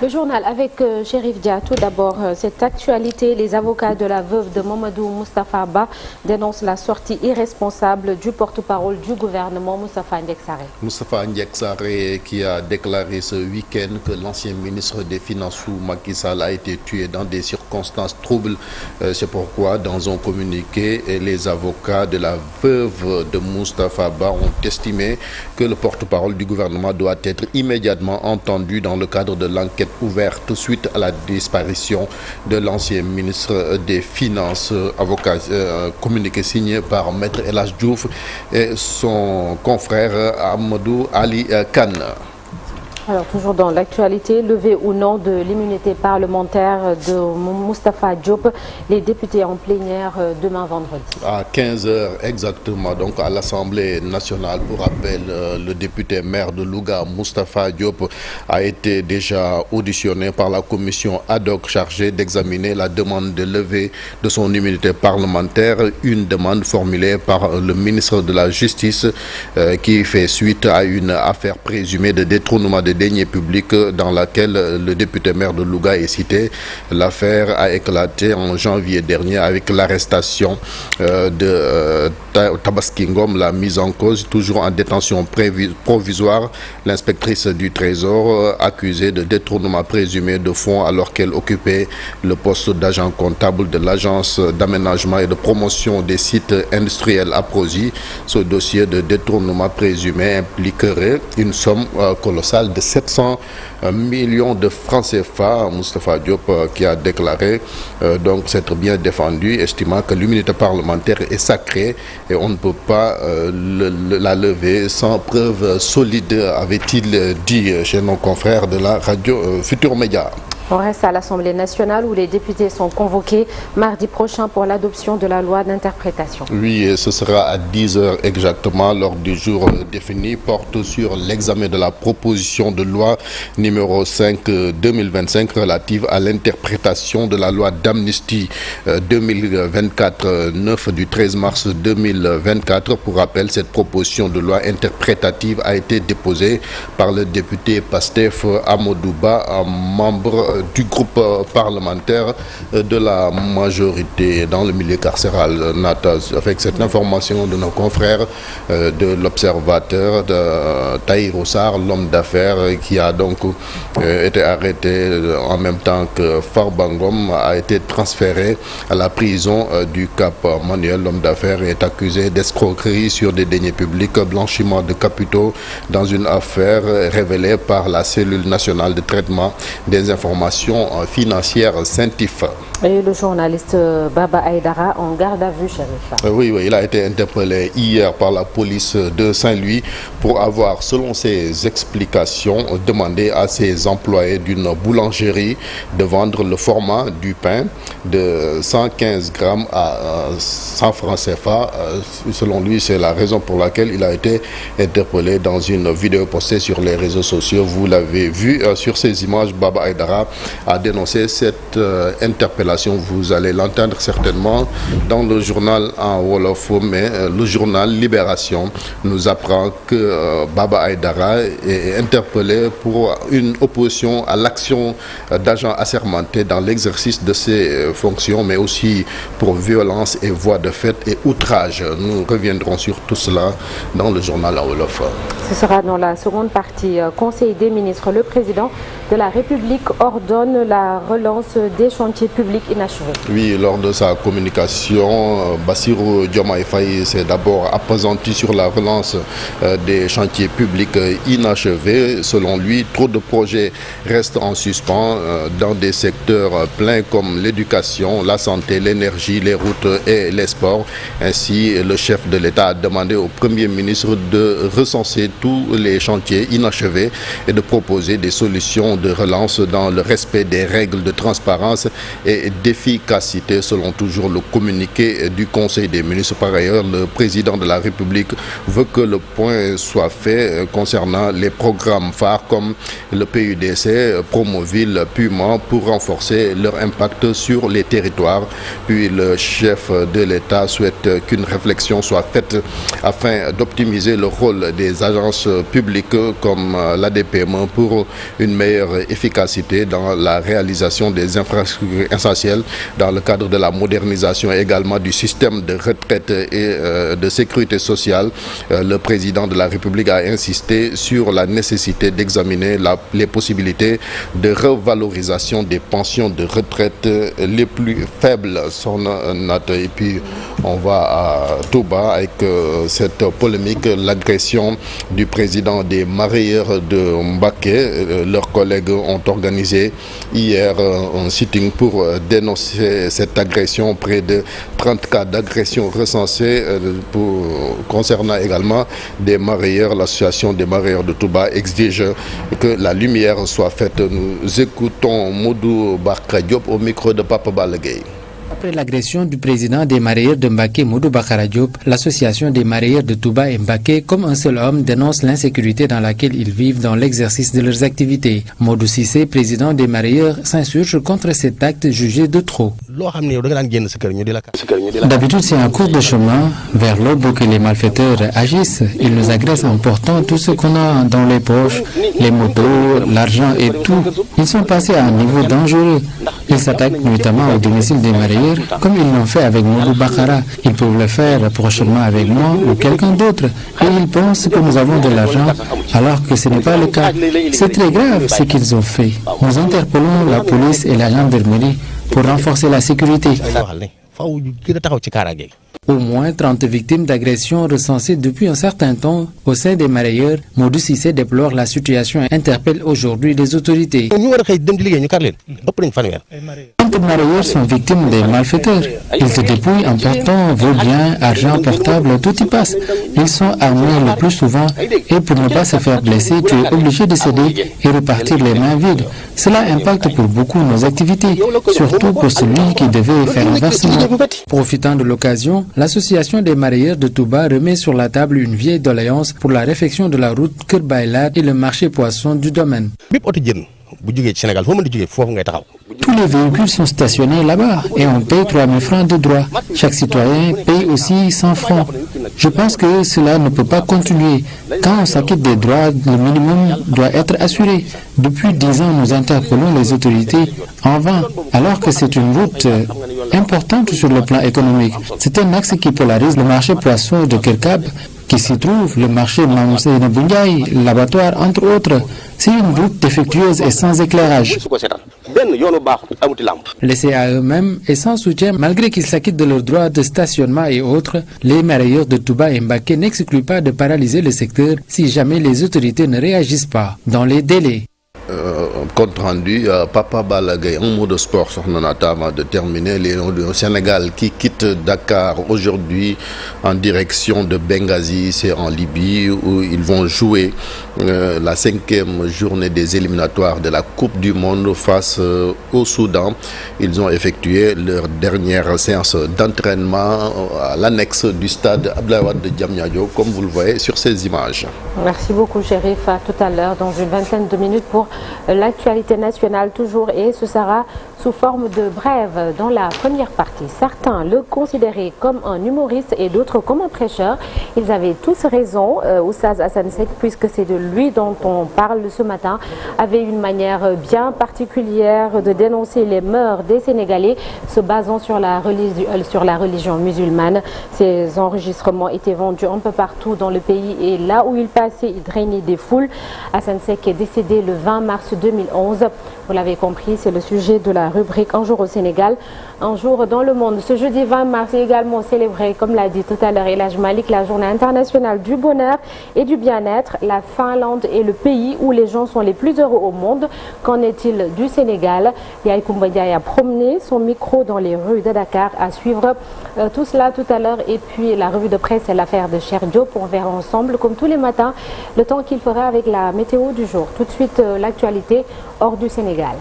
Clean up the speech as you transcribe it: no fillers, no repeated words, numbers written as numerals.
Le journal avec Chérif Dia. Tout d'abord, cette actualité, les avocats de la veuve de Mamadou Moustapha Ba dénoncent la sortie irresponsable du porte-parole du gouvernement, Moustapha Ndiaye Sarré. Moustapha Ndiaye Sarré qui a déclaré ce week-end que l'ancien ministre des Finances Macky Sall a été tué dans des circonstances troubles. C'est pourquoi, dans un communiqué, les avocats de la veuve de Moustapha Ba ont estimé que le porte-parole du gouvernement doit être immédiatement entendu dans le cadre de l'enquête ouverte suite à la disparition de l'ancien ministre des Finances, avocat communiqué signé par Maître El Hadj Diouf et son confrère Amadou Ali Kane. Alors, toujours dans l'actualité, levée ou non de l'immunité parlementaire de Moustapha Diop, les députés en plénière demain vendredi. À 15h exactement, donc à l'Assemblée nationale, pour rappel, le député maire de Louga, Moustapha Diop, a été déjà auditionné par la commission ad hoc chargée d'examiner la demande de levée de son immunité parlementaire, une demande formulée par le ministre de la Justice qui fait suite à une affaire présumée de détournement de deniers publics dans laquelle le député maire de Louga est cité. L'affaire a éclaté en janvier dernier avec l'arrestation de Tabaski Ngom, la mise en cause, toujours en détention provisoire, l'inspectrice du Trésor accusée de détournement présumé de fonds alors qu'elle occupait le poste d'agent comptable de l'agence d'aménagement et de promotion des sites industriels Aprosi. Ce dossier de détournement présumé impliquerait une somme colossale de 700 millions de francs CFA. Moustapha Diop qui a déclaré donc s'être bien défendu, estimant que l'immunité parlementaire est sacrée et on ne peut pas la lever sans preuve solide, avait-il dit chez nos confrères de la radio Futur Média. On reste à l'Assemblée nationale où les députés sont convoqués mardi prochain pour l'adoption de la loi d'interprétation. Oui, ce sera à 10h exactement. L'ordre du jour défini porte sur l'examen de la proposition de loi numéro 5/2025 relative à l'interprétation de la loi d'amnistie 2024-9 du 13 mars 2024. Pour rappel, cette proposition de loi interprétative a été déposée par le député Pastef Amadou Ba, membre du groupe parlementaire de la majorité dans le milieu carcéral. Avec cette information de nos confrères de l'Observateur, de Tahirou Sarr, l'homme d'affaires qui a donc été arrêté en même temps que Farba Ngom, a été transféré à la prison du Cap Manuel. L'homme d'affaires est accusé d'escroquerie sur des deniers publics, blanchiment de capitaux dans une affaire révélée par la cellule nationale de traitement des informations financières Saint-If. Et le journaliste Baba Aïdara en garde à vue, Chérif. Oui, il a été interpellé hier par la police de Saint-Louis pour avoir, selon ses explications, demandé à ses employés d'une boulangerie de vendre le format du pain de 115 grammes à 100 francs CFA. Selon lui, c'est la raison pour laquelle il a été interpellé dans une vidéo postée sur les réseaux sociaux. Vous l'avez vu sur ces images, Baba Aïdara a dénoncé cette interpellation. Vous allez l'entendre certainement dans le journal en Wolof, mais le journal Libération nous apprend que Baba Aïdara est interpellé pour une opposition à l'action d'agents assermentés dans l'exercice de ses fonctions, mais aussi pour violence et voies de fait et outrage. Nous reviendrons sur tout cela dans le journal en Wolof. Ce sera dans la seconde partie. Conseil des ministres, le président de la République ordonne la relance des chantiers publics inachevés. Oui, lors de sa communication, Bassirou Diomaye Faye s'est d'abord appesanti sur la relance des chantiers publics inachevés. Selon lui, trop de projets restent en suspens dans des secteurs pleins comme l'éducation, la santé, l'énergie, les routes et les sports. Ainsi, le chef de l'État a demandé au Premier ministre de recenser tous les chantiers inachevés et de proposer des solutions de relance dans le respect des règles de transparence et d'efficacité, selon toujours le communiqué du Conseil des ministres. Par ailleurs, le président de la République veut que le point soit fait concernant les programmes phares comme le PUDC, Promoville, Puma, pour renforcer leur impact sur les territoires. Puis le chef de l'État souhaite qu'une réflexion soit faite afin d'optimiser le rôle des agences finances publiques comme l'ADPME pour une meilleure efficacité dans la réalisation des infrastructures essentielles dans le cadre de la modernisation également du système de retraite et de sécurité sociale. Le président de la République a insisté sur la nécessité d'examiner les possibilités de revalorisation des pensions de retraite les plus faibles. Et puis on va à Touba avec cette polémique, l'agression du président des mareyeurs de Mbacké. Leurs collègues ont organisé hier un sitting pour dénoncer cette agression. Près de 30 cas d'agression recensés concernant également des mareyeurs. L'association des mareyeurs de Touba exige que la lumière soit faite. Nous écoutons Modou Bakra Diop au micro de Papa Balla Gueye. Après l'agression du président des mareyeurs de Mbacké, Modou Bakara Diop, l'association des mareyeurs de Touba et Mbacké, comme un seul homme, dénonce l'insécurité dans laquelle ils vivent dans l'exercice de leurs activités. Modou Cissé, président des mareyeurs, s'insurge contre cet acte jugé de trop. D'habitude, c'est en cours de chemin vers l'aube que les malfaiteurs agissent. Ils nous agressent en portant tout ce qu'on a dans les poches, les motos, l'argent et tout. Ils sont passés à un niveau dangereux. Ils s'attaquent notamment au domicile des mareyeurs, comme ils l'ont fait avec Modou Bakara. Ils peuvent le faire prochainement avec moi ou quelqu'un d'autre. Et ils pensent que nous avons de l'argent, alors que ce n'est pas le cas. C'est très grave ce qu'ils ont fait. Nous interpellons la police et la gendarmerie pour renforcer la sécurité. Au moins 30 victimes d'agressions recensées depuis un certain temps au sein des mareyeurs. Modou Cissé déplore la situation et interpelle aujourd'hui les autorités. 30 mareyeurs sont victimes des malfaiteurs. Ils se dépouillent en portant vos biens, argent portable, tout y passe. Ils sont armés le plus souvent et pour ne pas se faire blesser, tu es obligé de céder et repartir les mains vides. Cela impacte pour beaucoup nos activités, surtout pour celui qui devait faire un versement. Profitant de l'occasion, l'association des mareyeurs de Touba remet sur la table une vieille doléance pour la réfection de la route Keur Baylat et le marché poisson du domaine. Tous les véhicules sont stationnés là-bas et on paye 3 000 francs de droit. Chaque citoyen paye aussi 100 francs. Je pense que cela ne peut pas continuer. Quand on s'acquitte des droits, le minimum doit être assuré. Depuis 10 ans, nous interpellons les autorités en vain, alors que c'est une route importante sur le plan économique. C'est un axe qui polarise le marché poisson de Kerkab, qui s'y trouve, le marché Mamoussé Nabunyaï, l'abattoir, entre autres. C'est une route défectueuse et sans éclairage. Laissés à eux-mêmes et sans soutien, malgré qu'ils s'acquittent de leurs droits de stationnement et autres, les mareyeurs de Touba et Mbacké n'excluent pas de paralyser le secteur si jamais les autorités ne réagissent pas dans les délais. Compte rendu, Papa Balla Gueye, un mot de sport sur Nonata avant de terminer. Les Lions du Sénégal qui quittent Dakar aujourd'hui en direction de Benghazi, c'est en Libye où ils vont jouer la 5e journée des éliminatoires de la Coupe du Monde face au Soudan. Ils ont effectué leur dernière séance d'entraînement à l'annexe du stade Abdoulaye Wade de Diamniadio, comme vous le voyez sur ces images. Merci beaucoup, Chérif. À tout à l'heure, dans une vingtaine de minutes pour l'actualité nationale toujours, et ce sera sous forme de brève dans la première partie. Certains le considéraient comme un humoriste et d'autres comme un prêcheur. Ils avaient tous raison. Oustaz Assane Seck, puisque c'est de lui dont on parle ce matin, avait une manière bien particulière de dénoncer les mœurs des Sénégalais se basant sur la religion musulmane. Ces enregistrements étaient vendus un peu partout dans le pays et là où il passait, il drainait des foules. Assane Seck est décédé le 20 mars 2011. Vous l'avez compris, c'est le sujet de la rubrique Un jour au Sénégal, un jour dans le monde. Ce jeudi 20 mars est également célébré, comme l'a dit tout à l'heure El Hadj Malick, la journée internationale du bonheur et du bien-être. La Finlande est le pays où les gens sont les plus heureux au monde. Qu'en est-il du Sénégal? Yaye Koumba Ndiaye a promené son micro dans les rues de Dakar. À suivre tout cela tout à l'heure. Et puis la revue de presse et l'affaire de Cheikh Diop. On verra ensemble, comme tous les matins, le temps qu'il fera avec la météo du jour. Tout de suite, l'actualité hors du Sénégal.